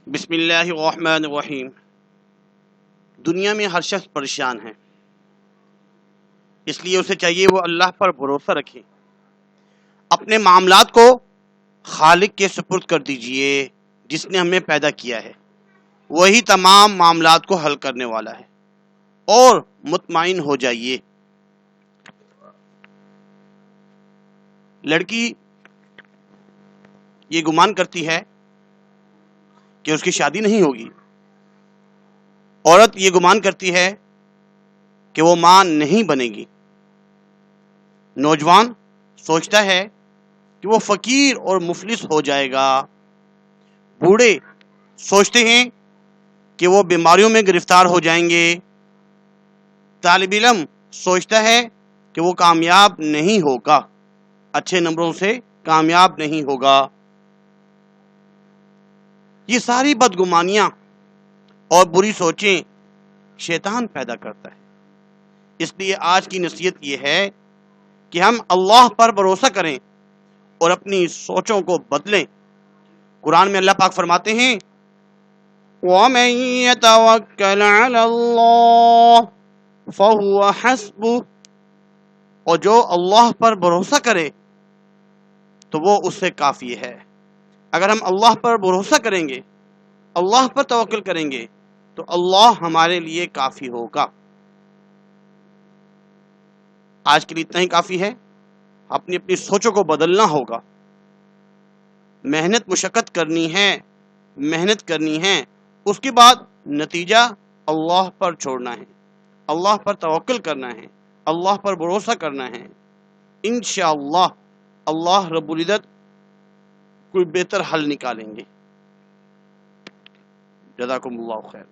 بسم اللہ الرحمن الرحیم۔ دنیا میں ہر شخص پریشان ہے، اس لیے اسے چاہیے وہ اللہ پر بھروسہ رکھے، اپنے معاملات کو خالق کے سپرد کر دیجئے جس نے ہمیں پیدا کیا ہے، وہی تمام معاملات کو حل کرنے والا ہے، اور مطمئن ہو جائیے۔ لڑکی یہ گمان کرتی ہے کہ اس کی شادی نہیں ہوگی، عورت یہ گمان کرتی ہے کہ وہ ماں نہیں بنے گی، نوجوان سوچتا ہے کہ وہ فقیر اور مفلس ہو جائے گا، بوڑھے سوچتے ہیں کہ وہ بیماریوں میں گرفتار ہو جائیں گے، طالب علم سوچتا ہے کہ وہ کامیاب نہیں ہوگا، اچھے نمبروں سے کامیاب نہیں ہوگا۔ یہ ساری بدگمانیاں اور بری سوچیں شیطان پیدا کرتا ہے۔ اس لیے آج کی نصیحت یہ ہے کہ ہم اللہ پر بھروسہ کریں اور اپنی سوچوں کو بدلیں۔ قرآن میں اللہ پاک فرماتے ہیں وَمَن يَتَوَكَّلْ عَلَى اللَّهِ فَهُوَ حَسْبُهُ، اور جو اللہ پر بھروسہ کرے تو وہ اس سے کافی ہے۔ اگر ہم اللہ پر بھروسہ کریں گے، اللہ پر توکل کریں گے تو اللہ ہمارے لیے کافی ہوگا۔ آج کے لیے اتنا ہی کافی ہے۔ اپنی سوچوں کو بدلنا ہوگا، محنت مشقت کرنی ہے، محنت کرنی ہے، اس کے بعد نتیجہ اللہ پر چھوڑنا ہے، اللہ پر توکل کرنا ہے، اللہ پر بھروسہ کرنا ہے۔ انشاءاللہ اللہ رب العزت کوئی بہتر حل نکالیں گے۔ جزاکم اللہ خیر۔